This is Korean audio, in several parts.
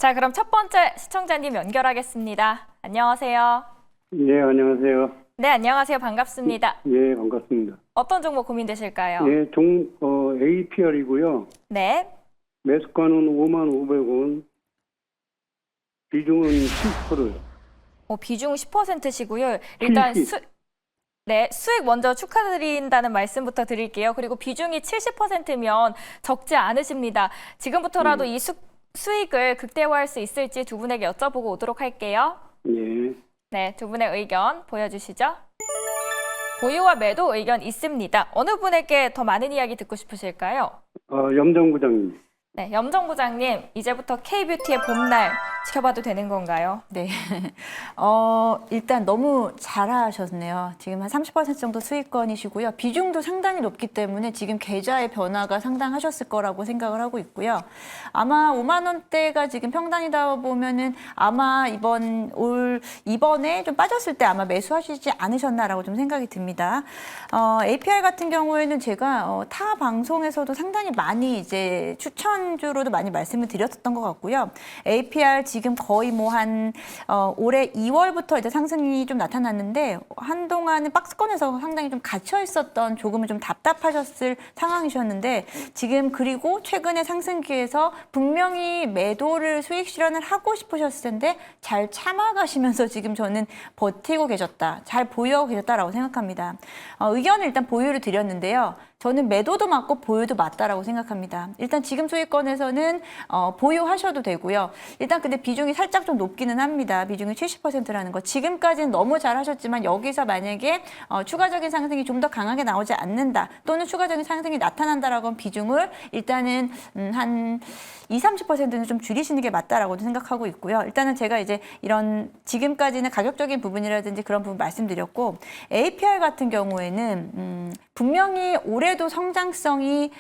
자, 그럼 첫 번째 시청자님 연결하겠습니다. 안녕하세요. 예, 안녕하세요. 네, 안녕하세요. 반갑습니다. 예, 반갑습니다. 어떤 종목 고민되실까요? 예, APR이고요. 네. 매수가는 55,500원, 비중은 10%요. 비중 10%시고요. 일단 70. 수익 먼저 축하드린다는 말씀부터 드릴게요. 그리고 비중이 70%면 적지 않으십니다. 지금부터라도 이 수익을 극대화할 수 있을지 두 분에게 여쭤보고 오도록 할게요. 예. 네, 두 분의 의견 보여주시죠. 보유와 매도 의견 있습니다. 어느 분에게 더 많은 이야기 듣고 싶으실까요? 염정 부장님. 네, 염정 부장님, 이제부터 K뷰티의 봄날 지켜봐도 되는 건가요? 네. 일단 너무 잘하셨네요. 지금 한 30% 정도 수익권이시고요. 비중도 상당히 높기 때문에 지금 계좌의 변화가 상당하셨을 거라고 생각을 하고 있고요. 아마 5만 원대가 지금 평단이다 보면은 아마 이번에 좀 빠졌을 때 아마 매수하시지 않으셨나라고 좀 생각이 듭니다. APR 같은 경우에는 제가 타 방송에서도 상당히 많이 이제 추천주로도 많이 말씀을 드렸었던 것 같고요. APR 지금 거의 뭐 올해 2월부터 이제 상승이 좀 나타났는데 한동안은 박스권에서 상당히 좀 갇혀 있었던 조금은 좀 답답하셨을 상황이셨는데 지금 그리고 최근에 상승기에서 분명히 매도를 수익 실현을 하고 싶으셨을 텐데 잘 참아가시면서 지금 저는 버티고 계셨다. 잘 보유하고 계셨다라고 생각합니다. 의견을 일단 보유를 드렸는데요. 저는 매도도 맞고 보유도 맞다라고 생각합니다. 일단 지금 수익권에서는 보유하셔도 되고요. 일단 근데 비중이 살짝 좀 높기는 합니다. 비중이 70%라는 거. 지금까지는 너무 잘 하셨지만 여기서 만약에 추가적인 상승이 좀 더 강하게 나오지 않는다. 또는 추가적인 상승이 나타난다라고 하면 비중을 일단은 한 20-30%는 좀 줄이시는 게 맞다라고 생각하고 있고요. 일단은 제가 이제 이런 지금까지는 가격적인 부분이라든지 그런 부분 말씀드렸고 APR 같은 경우에는 분명히 올해도 성장성이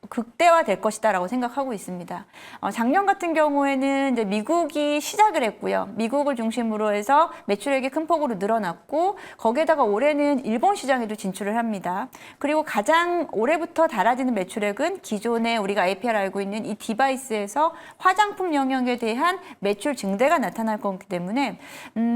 극대화될 것이다라고 생각하고 있습니다. 작년 같은 경우에는 이제 미국이 시작을 했고요. 미국을 중심으로 해서 매출액이 큰 폭으로 늘어났고 거기에다가 올해는 일본 시장에도 진출을 합니다. 그리고 가장 올해부터 달아지는 매출액은 기존에 우리가 APR 알고 있는 이 디바이스에서 화장품 영역에 대한 매출 증대가 나타날 거기 때문에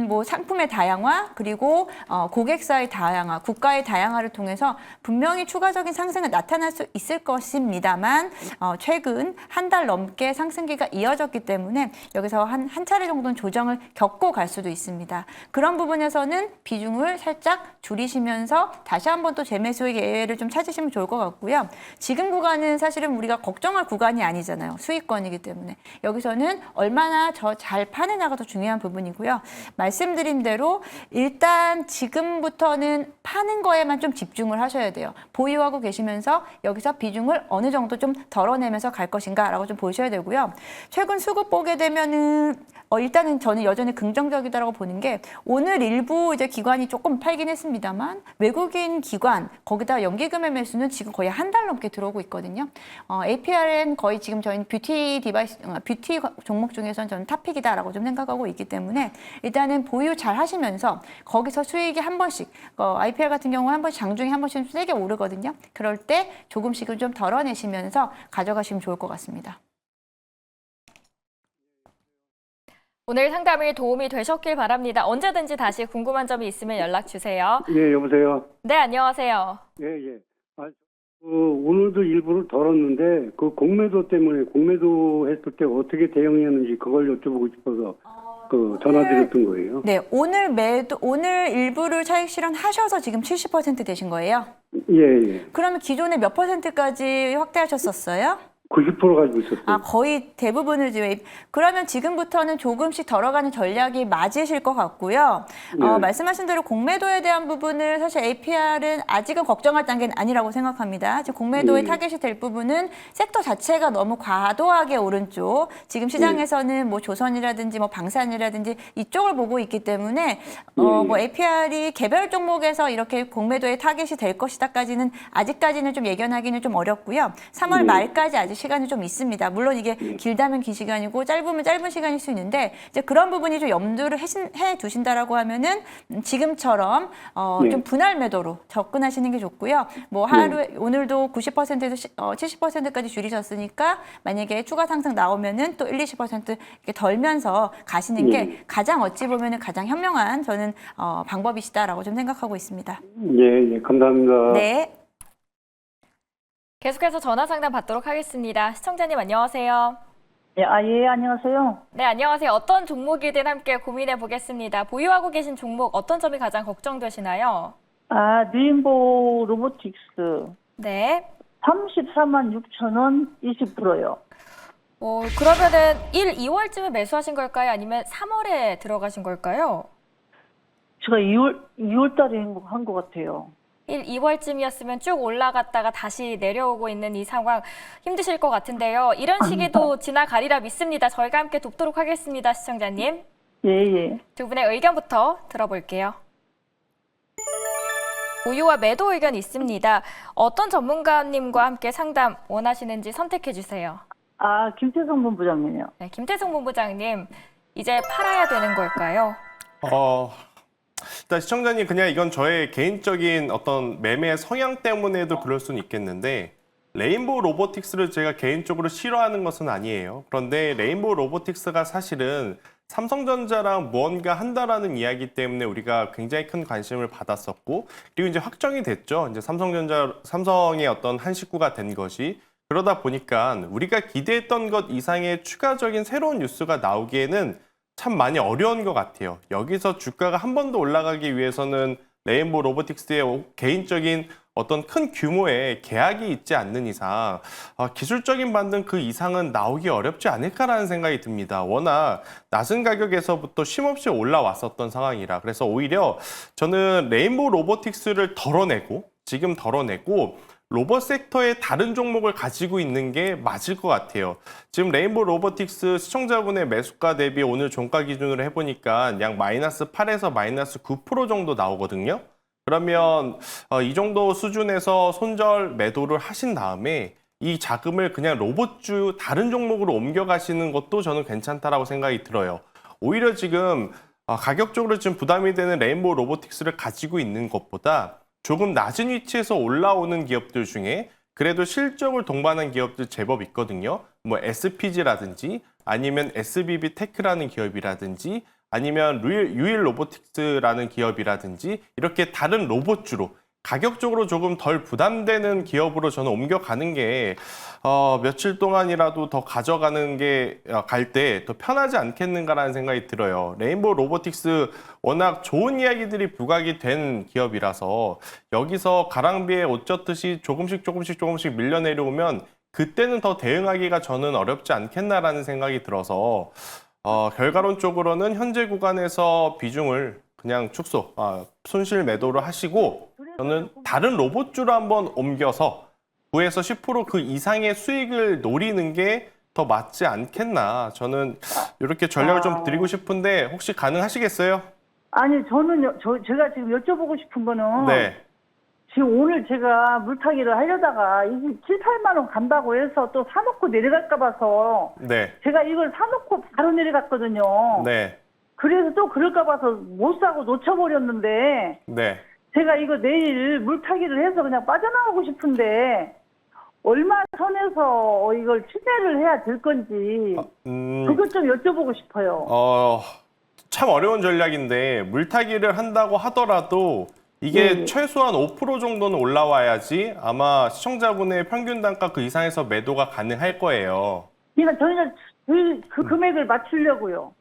뭐 상품의 다양화 그리고 고객사의 다양화, 국가의 다양화를 통해서 분명히 추가적인 상승은 나타날 수 있을 것입니다만 최근 한 달 넘게 상승기가 이어졌기 때문에 여기서 한 차례 정도는 조정을 겪고 갈 수도 있습니다. 그런 부분에서는 비중을 살짝 줄이시면서 다시 한번 또 재매수의 기회를 좀 찾으시면 좋을 것 같고요. 지금 구간은 사실은 우리가 걱정할 구간이 아니잖아요. 수익권이기 때문에. 여기서는 얼마나 잘 파느냐가 더 중요한 부분이고요. 말씀드린 대로 일단 지금부터는 파는 거에만 좀 집중을 하셔야 돼요. 보유하고 계시면서 여기서 비중을 어느 정도 좀 덜어내면서 갈 것인가라고 좀 보셔야 되고요. 최근 수급 보게 되면은 일단은 저는 여전히 긍정적이다라고 보는 게 오늘 일부 이제 기관이 조금 팔긴 했습니다만 외국인 기관 거기다 연기금의 매수는 지금 거의 한 달 넘게 들어오고 있거든요. APR은 거의 지금 저희 뷰티 종목 중에서는 저는 탑픽이다라고 좀 생각하고 있기 때문에 일단은 보유 잘 하시면서 거기서 수익이 한 번씩 IPR 같은 경우 한 번씩 장중에 한 번씩 세게 오르거든요. 그럴 때 조금씩은 좀 덜어내시면서 가져가시면 좋을 것 같습니다. 오늘 상담이 도움이 되셨길 바랍니다. 언제든지 다시 궁금한 점이 있으면 연락 주세요. 예, 여보세요. 네, 안녕하세요. 예. 오늘도 일부를 덜었는데 그 공매도 때문에 공매도 했을 때 어떻게 대응했는지 그걸 여쭤보고 싶어서 전화드렸던 거예요. 네, 오늘 일부를 차익 실현하셔서 지금 70% 되신 거예요? 예. 그러면 기존에 몇 %까지 확대하셨었어요? 90% 가지고 있었어요. 거의 대부분을 그러면 지금부터는 조금씩 덜어가는 전략이 맞으실 것 같고요. 네. 말씀하신 대로 공매도에 대한 부분을 사실 APR은 아직은 걱정할 단계는 아니라고 생각합니다. 지금 공매도의 타겟이 될 부분은 섹터 자체가 너무 과도하게 오른쪽, 지금 시장에서는 뭐 조선이라든지 뭐 방산이라든지 이쪽을 보고 있기 때문에 뭐 APR이 개별 종목에서 이렇게 공매도의 타겟이 될 것이다까지는 아직까지는 좀 예견하기는 좀 어렵고요. 3월 말까지 아직 시간이 좀 있습니다. 물론 이게 길다면 긴 시간이고 짧으면 짧은 시간일 수 있는데 이제 그런 부분이 좀 염두를 해 두신다라고 하면은 지금처럼 네. 좀 분할 매도로 접근하시는 게 좋고요. 뭐 하루에 오늘도 90%에서 70%까지 줄이셨으니까 만약에 추가 상승 나오면은 또 20% 이렇게 덜면서 가시는 게 가장 어찌 보면은 가장 현명한 저는 방법이시다라고 좀 생각하고 있습니다. 예, 예, 감사합니다. 네. 계속해서 전화 상담 받도록 하겠습니다. 시청자님 안녕하세요. 예, 예, 안녕하세요. 네, 안녕하세요. 어떤 종목이든 함께 고민해 보겠습니다. 보유하고 계신 종목 어떤 점이 가장 걱정되시나요? 레인보우 로보틱스 네. 34만 6천 원 20%요. 그러면은 2월쯤에 매수하신 걸까요? 아니면 3월에 들어가신 걸까요? 제가 2월 달에 한 것 같아요. 2월쯤이었으면 쭉 올라갔다가 다시 내려오고 있는 이 상황 힘드실 것 같은데요. 이런 시기도 지나가리라 믿습니다. 저희가 함께 돕도록 하겠습니다, 시청자님. 예, 예. 두 분의 의견부터 들어볼게요. 보유와 매도 의견 있습니다. 어떤 전문가님과 함께 상담 원하시는지 선택해 주세요. 김태성 본부장님이요. 네, 김태성 본부장님, 이제 팔아야 되는 걸까요? 일단 시청자님 그냥 이건 저의 개인적인 어떤 매매 성향 때문에도 그럴 수는 있겠는데 레인보우 로보틱스를 제가 개인적으로 싫어하는 것은 아니에요. 그런데 레인보우 로보틱스가 사실은 삼성전자랑 무언가 한다라는 이야기 때문에 우리가 굉장히 큰 관심을 받았었고 그리고 이제 확정이 됐죠. 이제 삼성의 어떤 한 식구가 된 것이 그러다 보니까 우리가 기대했던 것 이상의 추가적인 새로운 뉴스가 나오기에는 참 많이 어려운 것 같아요. 여기서 주가가 한 번 더 올라가기 위해서는 레인보우 로보틱스의 개인적인 어떤 큰 규모의 계약이 있지 않는 이상 기술적인 반등 그 이상은 나오기 어렵지 않을까라는 생각이 듭니다. 워낙 낮은 가격에서부터 쉼없이 올라왔었던 상황이라 그래서 오히려 저는 레인보우 로보틱스를 지금 덜어내고 로봇 섹터의 다른 종목을 가지고 있는 게 맞을 것 같아요. 지금 레인보우 로보틱스 시청자분의 매수가 대비 오늘 종가 기준으로 해보니까 약 -8에서 -9% 정도 나오거든요. 그러면 이 정도 수준에서 손절 매도를 하신 다음에 이 자금을 그냥 로봇주 다른 종목으로 옮겨가시는 것도 저는 괜찮다라고 생각이 들어요. 오히려 지금 가격적으로 지금 부담이 되는 레인보우 로보틱스를 가지고 있는 것보다 조금 낮은 위치에서 올라오는 기업들 중에 그래도 실적을 동반한 기업들 제법 있거든요. 뭐 SPG라든지 아니면 SBB 테크라는 기업이라든지 아니면 유일 로보틱스라는 기업이라든지 이렇게 다른 로봇주로 가격적으로 조금 덜 부담되는 기업으로 저는 옮겨가는 게 며칠 동안이라도 더 가져가는 게 갈 때 더 편하지 않겠는가라는 생각이 들어요. 레인보우 로보틱스 워낙 좋은 이야기들이 부각이 된 기업이라서 여기서 가랑비에 옷 젖듯이 조금씩 밀려 내려오면 그때는 더 대응하기가 저는 어렵지 않겠나라는 생각이 들어서 결과론적으로는 현재 구간에서 비중을 그냥 손실 매도를 하시고 저는 다른 로봇주로 한번 옮겨서 9에서 10% 그 이상의 수익을 노리는 게 더 맞지 않겠나. 저는 이렇게 전략을 좀 드리고 싶은데 혹시 가능하시겠어요? 아니, 제가 지금 여쭤보고 싶은 거는 네. 지금 오늘 제가 물타기를 하려다가 이게 7, 8만 원 간다고 해서 또 사놓고 내려갈까 봐서 네. 제가 이걸 사놓고 바로 내려갔거든요. 네. 그래서 또 그럴까 봐서 못 사고 놓쳐버렸는데 네. 제가 이거 내일 물타기를 해서 그냥 빠져나가고 싶은데 얼마 선에서 이걸 추진을 해야 될 건지 그것 좀 여쭤보고 싶어요. 참 어려운 전략인데 물타기를 한다고 하더라도 이게 최소한 5% 정도는 올라와야지 아마 시청자분의 평균 단가 그 이상에서 매도가 가능할 거예요. 그러니까 저희는 그 금액을 맞추려고요.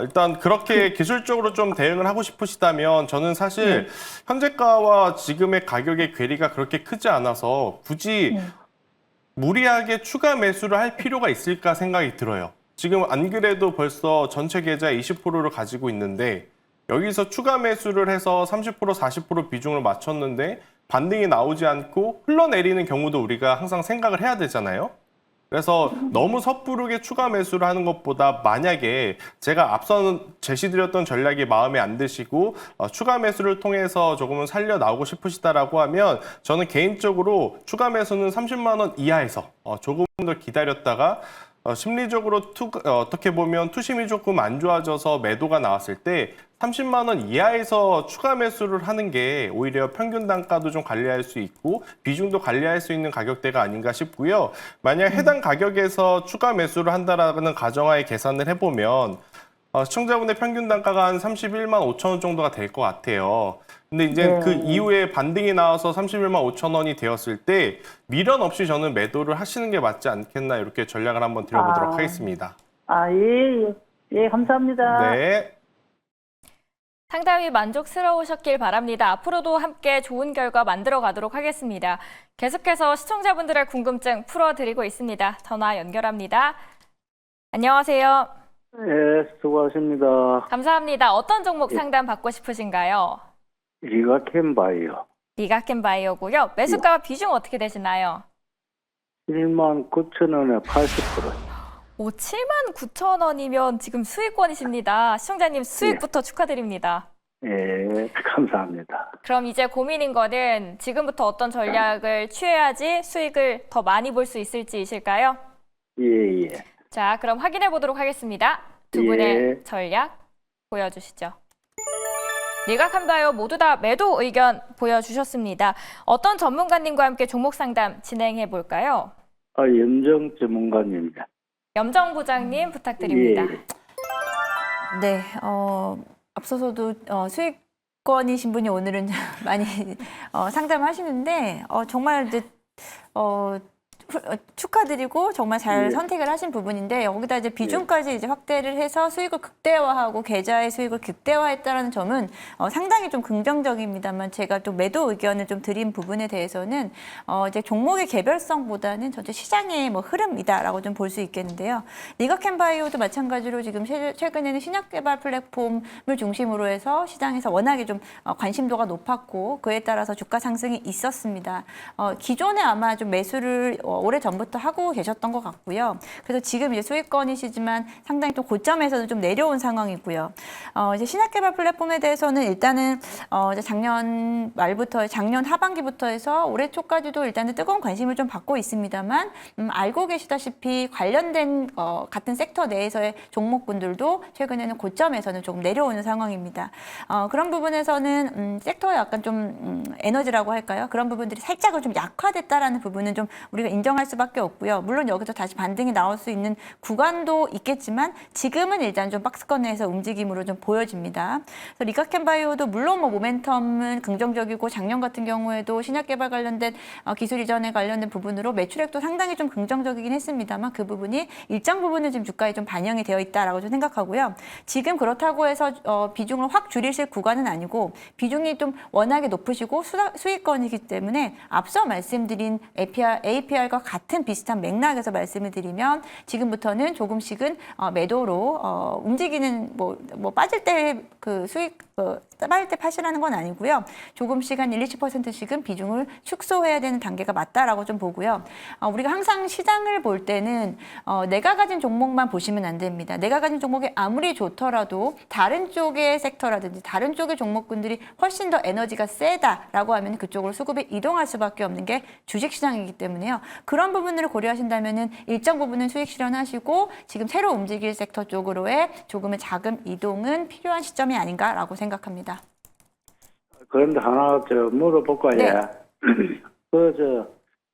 일단 그렇게 기술적으로 좀 대응을 하고 싶으시다면 저는 사실 현재가와 지금의 가격의 괴리가 그렇게 크지 않아서 굳이 무리하게 추가 매수를 할 필요가 있을까 생각이 들어요. 지금 안 그래도 벌써 전체 계좌 20%를 가지고 있는데 여기서 추가 매수를 해서 30%, 40% 비중을 맞췄는데 반등이 나오지 않고 흘러내리는 경우도 우리가 항상 생각을 해야 되잖아요. 그래서 너무 섣부르게 추가 매수를 하는 것보다 만약에 제가 앞서 제시드렸던 전략이 마음에 안 드시고 추가 매수를 통해서 조금은 살려 나오고 싶으시다라고 하면 저는 개인적으로 추가 매수는 30만 원 이하에서 조금 더 기다렸다가 심리적으로 어떻게 보면 투심이 조금 안 좋아져서 매도가 나왔을 때 30만 원 이하에서 추가 매수를 하는 게 오히려 평균 단가도 좀 관리할 수 있고 비중도 관리할 수 있는 가격대가 아닌가 싶고요. 만약 해당 가격에서 추가 매수를 한다라는 가정하에 계산을 해보면 시청자분의 평균 단가가 한 31만 5천 원 정도가 될 것 같아요. 근데 이제 그 이후에 반등이 나와서 31만 5천 원이 되었을 때 미련 없이 저는 매도를 하시는 게 맞지 않겠나 이렇게 전략을 한번 드려보도록 하겠습니다. 예, 감사합니다. 네. 상담이 만족스러우셨길 바랍니다. 앞으로도 함께 좋은 결과 만들어 가도록 하겠습니다. 계속해서 시청자분들의 궁금증 풀어드리고 있습니다. 전화 연결합니다. 안녕하세요. 예, 수고하십니다. 감사합니다. 어떤 종목 상담 받고 싶으신가요? 리가캔바이오 리가캔바이오고요. 매수가 비중 어떻게 되시나요? 1만 9천 원에 80%. 오, 7만 9천 원이면 지금 수익권이십니다. 시청자님 수익부터 축하드립니다. 예, 감사합니다. 그럼 이제 고민인 거는 지금부터 어떤 전략을 취해야지 수익을 더 많이 볼 수 있을지이실까요? 예, 예. 자, 그럼 확인해 보도록 하겠습니다. 두 예. 분의 전략 보여주시죠. 리가칸바이오 모두 다 매도 의견 보여주셨습니다. 어떤 전문가님과 함께 종목 상담 진행해 볼까요? 염정 전문가님입니다. 염정 부장님 부탁드립니다. 예. 네, 앞서서도 수익권이신 분이 오늘은 많이 상담하시는데 정말 이제 축하드리고 정말 잘 선택을 하신 부분인데 여기다 이제 비중까지 이제 확대를 해서 수익을 극대화하고 계좌의 수익을 극대화했다라는 점은 상당히 좀 긍정적입니다만 제가 또 매도 의견을 좀 드린 부분에 대해서는 이제 종목의 개별성보다는 전체 시장의 뭐 흐름이다라고 좀 볼 수 있겠는데요. 리가캔바이오도 마찬가지로 지금 최근에는 신약 개발 플랫폼을 중심으로 해서 시장에서 워낙에 좀 관심도가 높았고 그에 따라서 주가 상승이 있었습니다. 기존에 아마 좀 매수를 오래 전부터 하고 계셨던 것 같고요. 그래서 지금 이제 수익권이시지만 상당히 또 고점에서는 좀 내려온 상황이고요. 이제 신약개발 플랫폼에 대해서는 일단은 이제 작년 말부터 작년 하반기부터 해서 올해 초까지도 일단은 뜨거운 관심을 좀 받고 있습니다만 알고 계시다시피 관련된 같은 섹터 내에서의 종목군들도 최근에는 고점에서는 조금 내려오는 상황입니다. 그런 부분에서는 섹터의 약간 좀 에너지라고 할까요? 그런 부분들이 살짝은 좀 약화됐다라는 부분은 좀 우리가 인정할 수밖에 없고요. 물론 여기서 다시 반등이 나올 수 있는 구간도 있겠지만 지금은 일단 좀 박스권 내에서 움직임으로 좀 보여집니다. 그래서 리가캔바이오도 물론 뭐 모멘텀은 긍정적이고 작년 같은 경우에도 신약 개발 관련된 기술 이전에 관련된 부분으로 매출액도 상당히 좀 긍정적이긴 했습니다만 그 부분이 일정 부분은 지금 주가에 좀 반영이 되어 있다라고 좀 생각하고요. 지금 그렇다고 해서 비중을 확 줄이실 구간은 아니고 비중이 좀 워낙에 높으시고 수익권이기 때문에 앞서 말씀드린 APR과 같은 비슷한 맥락에서 말씀을 드리면 지금부터는 조금씩은 매도로 움직이는 뭐 빠질 때 그 수익 빠질 때 파시라는 건 아니고요. 조금씩 한 1, 20%씩은 비중을 축소해야 되는 단계가 맞다라고 좀 보고요. 우리가 항상 시장을 볼 때는 내가 가진 종목만 보시면 안 됩니다. 내가 가진 종목이 아무리 좋더라도 다른 쪽의 섹터라든지 다른 쪽의 종목군들이 훨씬 더 에너지가 세다라고 하면 그쪽으로 수급이 이동할 수밖에 없는 게 주식시장이기 때문에요. 그런 부분을 고려하신다면은 일정 부분은 수익 실현하시고 지금 새로 움직일 섹터 쪽으로의 조금의 자금 이동은 필요한 시점이 아닌가라고 생각합니다. 그런데 하나 물어볼까요? 네.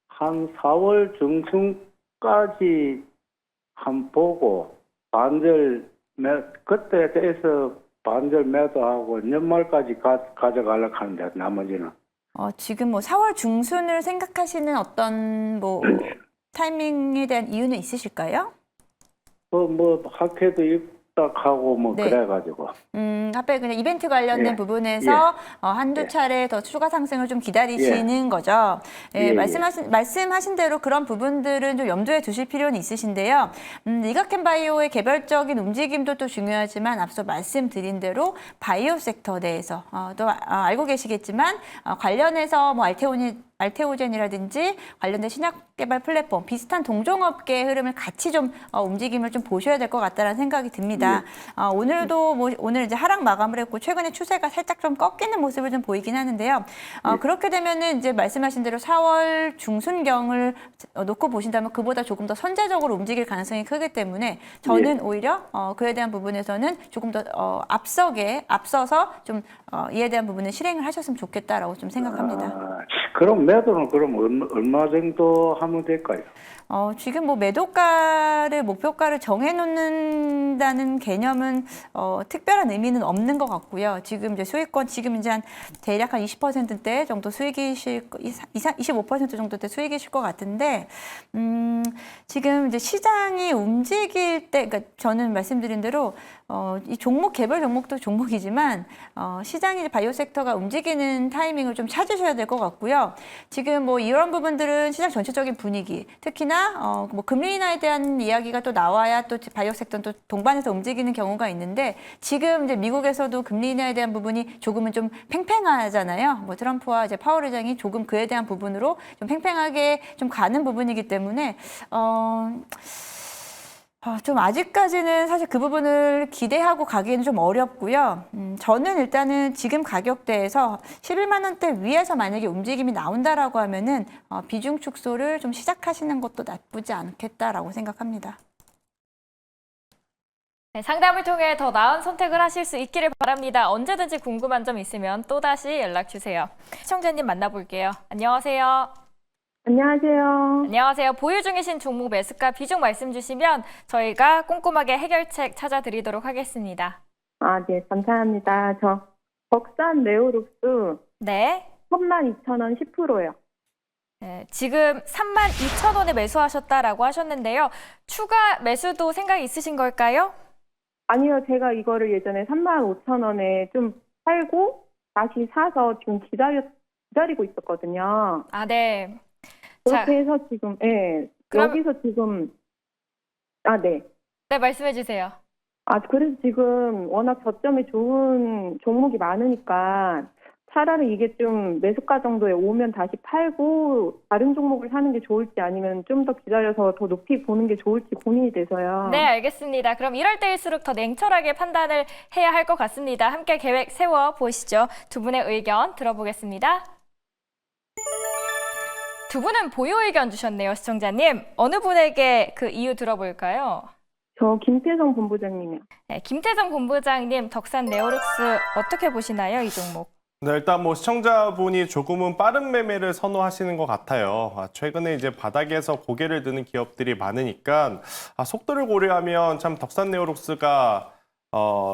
한 4월 중순까지 한 보고 그때 돼서 반절 매도하고 연말까지 가져가려고 하는데 나머지는. 지금 뭐 4월 중순을 생각하시는 어떤 뭐 타이밍에 대한 이유는 있으실까요? 학회도 입닥하고 네. 그래가지고. 앞에 그냥 이벤트 관련된 예. 부분에서 한두 차례 더 추가 상승을 좀 기다리시는 거죠. 예, 말씀하신 대로 그런 부분들은 좀 염두에 두실 필요는 있으신데요. 리가캔바이오의 개별적인 움직임도 또 중요하지만 앞서 말씀드린 대로 바이오 섹터 내에서 또 알고 계시겠지만 관련해서 뭐 알테온이 알테오젠이라든지 관련된 신약 개발 플랫폼 비슷한 동종업계의 흐름을 같이 좀 움직임을 좀 보셔야 될 것 같다는 생각이 듭니다. 오늘도 오늘 이제 하락 마감을 했고 최근에 추세가 살짝 좀 꺾이는 모습을 좀 보이긴 하는데요. 그렇게 되면은 이제 말씀하신 대로 4월 중순경을 놓고 보신다면 그보다 조금 더 선제적으로 움직일 가능성이 크기 때문에 저는 오히려 그에 대한 부분에서는 조금 더 앞서서 좀 이에 대한 부분은 실행을 하셨으면 좋겠다라고 좀 생각합니다. 그럼 매도는 그럼 얼마 정도 하면 될까요? 지금 뭐 매도가를 목표가를 정해놓는다는 개념은 특별한 의미는 없는 것 같고요. 지금 이제 수익권 지금 이제 한 대략 한 20%대 정도 수익이실 25% 정도대 수익이실 것 같은데 지금 이제 시장이 움직일 때, 그러니까 저는 말씀드린 대로 이 종목 개별 종목도 종목이지만 시장이 이제 바이오 섹터가 움직이는 타이밍을 좀 찾으셔야 될 것 같고요. 지금 뭐 이런 부분들은 시장 전체적인 분위기, 특히나 뭐 금리 인하에 대한 이야기가 또 나와야 또 바이오 섹터는 또 동반해서 움직이는 경우가 있는데 지금 이제 미국에서도 금리 인하에 대한 부분이 조금은 좀 팽팽하잖아요. 뭐 트럼프와 이제 파월 의장이 조금 그에 대한 부분으로 좀 팽팽하게 좀 가는 부분이기 때문에 좀 아직까지는 사실 그 부분을 기대하고 가기에는 좀 어렵고요. 저는 일단은 지금 가격대에서 11만 원대 위에서 만약에 움직임이 나온다라고 하면은 비중 축소를 좀 시작하시는 것도 나쁘지 않겠다라고 생각합니다. 네, 상담을 통해 더 나은 선택을 하실 수 있기를 바랍니다. 언제든지 궁금한 점 있으면 또다시 연락 주세요. 시청자님 만나볼게요. 안녕하세요. 안녕하세요. 안녕하세요. 보유 중이신 종목 매수가 비중 말씀 주시면 저희가 꼼꼼하게 해결책 찾아드리도록 하겠습니다. 네, 감사합니다. 저 덕산 네오룩스 네. 32,000원 10%요. 네, 지금 32,000원에 매수하셨다라고 하셨는데요. 추가 매수도 생각 있으신 걸까요? 아니요, 제가 이거를 예전에 35,000원에 좀 팔고 다시 사서 지금 기다리고 있었거든요. 네. 그렇게 해서 지금, 그럼- 여기서 지금, 네. 네, 말씀해 주세요. 그래서 지금 워낙 저점이 좋은 종목이 많으니까 차라리 이게 좀 매수가 정도에 오면 다시 팔고 다른 종목을 사는 게 좋을지 아니면 좀 더 기다려서 더 높이 보는 게 좋을지 고민이 돼서요. 네, 알겠습니다. 그럼 이럴 때일수록 더 냉철하게 판단을 해야 할 것 같습니다. 함께 계획 세워 보시죠. 두 분의 의견 들어보겠습니다. 두 분은 보유 의견 주셨네요, 시청자님. 어느 분에게 그 이유 들어볼까요? 저 김태성 본부장님이요. 네, 김태정 본부장님, 덕산 네오룩스 어떻게 보시나요, 이 종목? 네, 일단 뭐 시청자분이 조금은 빠른 매매를 선호하시는 것 같아요. 최근에 이제 바닥에서 고개를 드는 기업들이 많으니까 속도를 고려하면 참 덕산 네오룩스가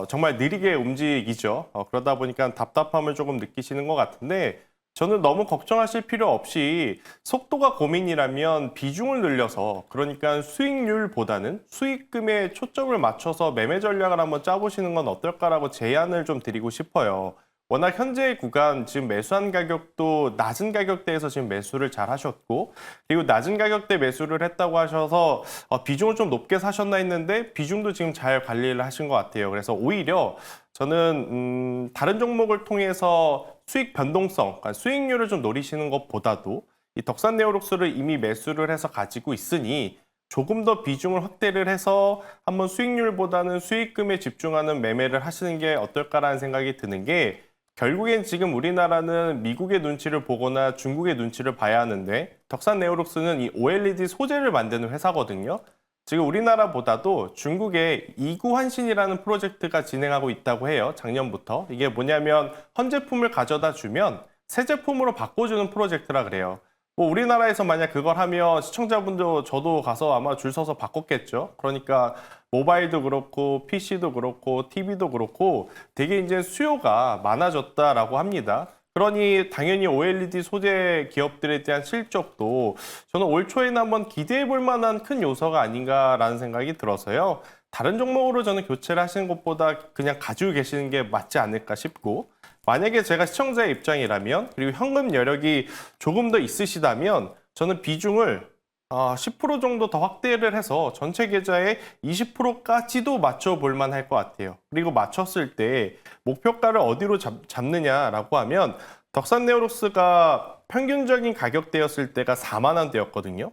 정말 느리게 움직이죠. 그러다 보니까 답답함을 조금 느끼시는 것 같은데 저는 너무 걱정하실 필요 없이 속도가 고민이라면 비중을 늘려서 그러니까 수익률보다는 수익금에 초점을 맞춰서 매매 전략을 한번 짜보시는 건 어떨까라고 제안을 좀 드리고 싶어요. 워낙 현재 구간 지금 매수한 가격도 낮은 가격대에서 지금 매수를 잘 하셨고 그리고 낮은 가격대 매수를 했다고 하셔서 비중을 좀 높게 사셨나 했는데 비중도 지금 잘 관리를 하신 것 같아요. 그래서 오히려 저는 다른 종목을 통해서 수익 변동성, 그러니까 수익률을 좀 노리시는 것보다도 이 덕산 네오룩스를 이미 매수를 해서 가지고 있으니 조금 더 비중을 확대를 해서 한번 수익률보다는 수익금에 집중하는 매매를 하시는 게 어떨까라는 생각이 드는 게 결국엔 지금 우리나라는 미국의 눈치를 보거나 중국의 눈치를 봐야 하는데 덕산 네오룩스는 이 OLED 소재를 만드는 회사거든요. 지금 우리나라보다도 중국의 이구환신이라는 프로젝트가 진행하고 있다고 해요. 작년부터. 이게 뭐냐면 헌제품을 가져다 주면 새 제품으로 바꿔주는 프로젝트라 그래요. 뭐 우리나라에서 만약 그걸 하면 시청자분도 저도 가서 아마 줄 서서 바꿨겠죠. 그러니까 모바일도 그렇고 PC도 그렇고 TV도 그렇고 되게 이제 수요가 많아졌다라고 합니다. 그러니 당연히 OLED 소재 기업들에 대한 실적도 저는 올 초에는 한번 기대해 볼 만한 큰 요소가 아닌가라는 생각이 들어서요. 다른 종목으로 저는 교체를 하시는 것보다 그냥 가지고 계시는 게 맞지 않을까 싶고 만약에 제가 시청자의 입장이라면 그리고 현금 여력이 조금 더 있으시다면 저는 비중을 10% 정도 더 확대를 해서 전체 계좌의 20%까지도 맞춰볼 만할 것 같아요. 그리고 맞췄을 때 목표가를 어디로 잡느냐라고 하면 덕산 네오룩스가 평균적인 가격대였을 때가 4만 원대였거든요.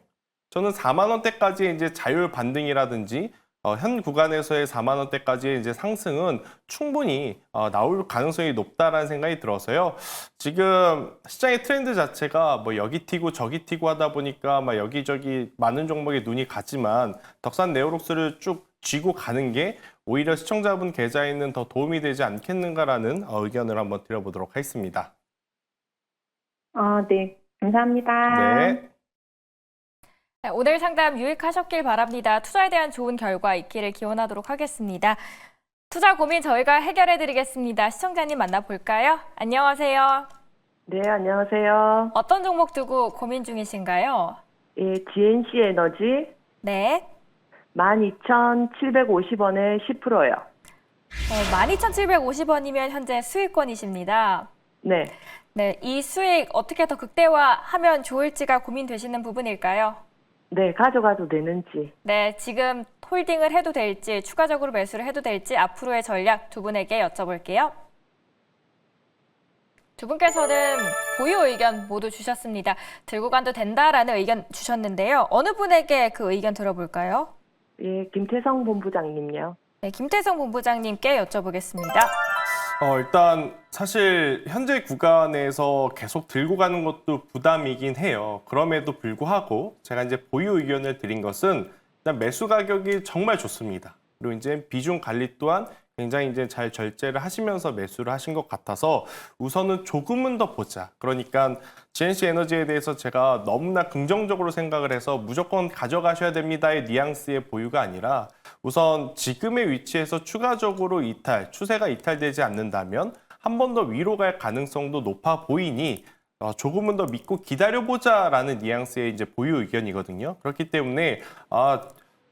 저는 4만 원대까지 이제 자율 반등이라든지 현 구간에서의 4만 원대까지의 이제 상승은 충분히 나올 가능성이 높다라는 생각이 들어서요. 지금 시장의 트렌드 자체가 뭐 여기 튀고 저기 튀고 하다 보니까 막 여기저기 많은 종목에 눈이 가지만 덕산 네오록스를 쭉 쥐고 가는 게 오히려 시청자분 계좌에는 더 도움이 되지 않겠는가라는 의견을 한번 드려보도록 하겠습니다. 네. 감사합니다. 네. 네, 오늘 상담 유익하셨길 바랍니다. 투자에 대한 좋은 결과 있기를 기원하도록 하겠습니다. 투자 고민 저희가 해결해 드리겠습니다. 시청자님 만나볼까요? 안녕하세요. 네, 안녕하세요. 어떤 종목 두고 고민 중이신가요? 예, GNC 에너지 네. 12,750원에 10%요. 12,750원이면 현재 수익권이십니다. 네. 네, 이 수익 어떻게 더 극대화하면 좋을지가 고민되시는 부분일까요? 네, 가져가도 되는지. 네, 지금 홀딩을 해도 될지, 추가적으로 매수를 해도 될지 앞으로의 전략 두 분에게 여쭤볼게요. 두 분께서는 보유 의견 모두 주셨습니다. 들고 가도 된다라는 의견 주셨는데요. 어느 분에게 그 의견 들어볼까요? 예, 김태성 본부장님요. 네, 김태성 본부장님께 여쭤보겠습니다. 일단 사실 현재 구간에서 계속 들고 가는 것도 부담이긴 해요. 그럼에도 불구하고 제가 이제 보유 의견을 드린 것은 일단 매수 가격이 정말 좋습니다. 그리고 이제 비중 관리 또한 굉장히 이제 잘 절제를 하시면서 매수를 하신 것 같아서 우선은 조금은 더 보자. 그러니까 GNC 에너지에 대해서 제가 너무나 긍정적으로 생각을 해서 무조건 가져가셔야 됩니다의 뉘앙스의 보유가 아니라 우선 지금의 위치에서 추가적으로 추세가 이탈되지 않는다면 한 번 더 위로 갈 가능성도 높아 보이니 조금은 더 믿고 기다려보자라는 뉘앙스의 이제 보유 의견이거든요. 그렇기 때문에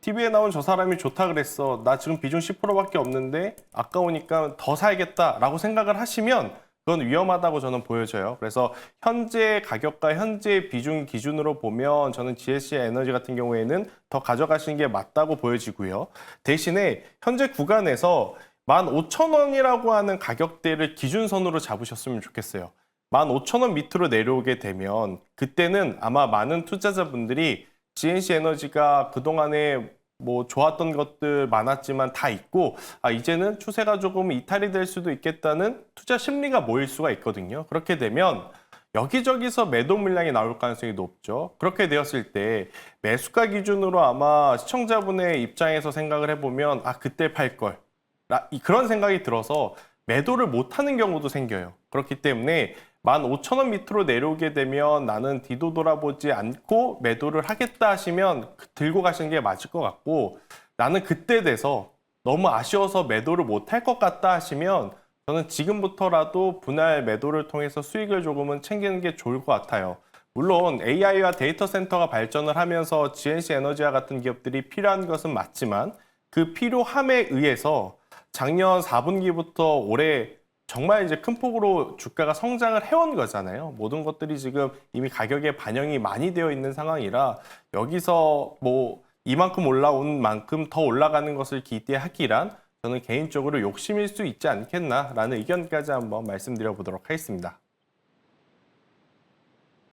TV에 나온 저 사람이 좋다 그랬어. 나 지금 비중 10%밖에 없는데 아까우니까 더 사야겠다라고 생각을 하시면 그건 위험하다고 저는 보여져요. 그래서 현재 가격과 현재 비중 기준으로 보면 저는 GNC 에너지 같은 경우에는 더 가져가시는 게 맞다고 보여지고요. 대신에 현재 구간에서 15,000원이라고 하는 가격대를 기준선으로 잡으셨으면 좋겠어요. 15,000원 밑으로 내려오게 되면 그때는 아마 많은 투자자분들이 GNC 에너지가 그동안에 뭐 좋았던 것들 많았지만 다 있고 이제는 추세가 조금 이탈이 될 수도 있겠다는 투자 심리가 모일 수가 있거든요. 그렇게 되면 여기저기서 매도 물량이 나올 가능성이 높죠. 그렇게 되었을 때 매수가 기준으로 아마 시청자분의 입장에서 생각을 해보면 그때 팔 걸 그런 생각이 들어서 매도를 못하는 경우도 생겨요. 그렇기 때문에 15,000원 밑으로 내려오게 되면 나는 뒤도 돌아보지 않고 매도를 하겠다 하시면 들고 가시는 게 맞을 것 같고 나는 그때 돼서 너무 아쉬워서 매도를 못할 것 같다 하시면 저는 지금부터라도 분할 매도를 통해서 수익을 조금은 챙기는 게 좋을 것 같아요. 물론 AI와 데이터 센터가 발전을 하면서 GNC 에너지와 같은 기업들이 필요한 것은 맞지만 그 필요함에 의해서 작년 4분기부터 올해 정말 이제 큰 폭으로 주가가 성장을 해온 거잖아요. 모든 것들이 지금 이미 가격에 반영이 많이 되어 있는 상황이라 여기서 뭐 이만큼 올라온 만큼 더 올라가는 것을 기대하기란 저는 개인적으로 욕심일 수 있지 않겠나라는 의견까지 한번 말씀드려 보도록 하겠습니다.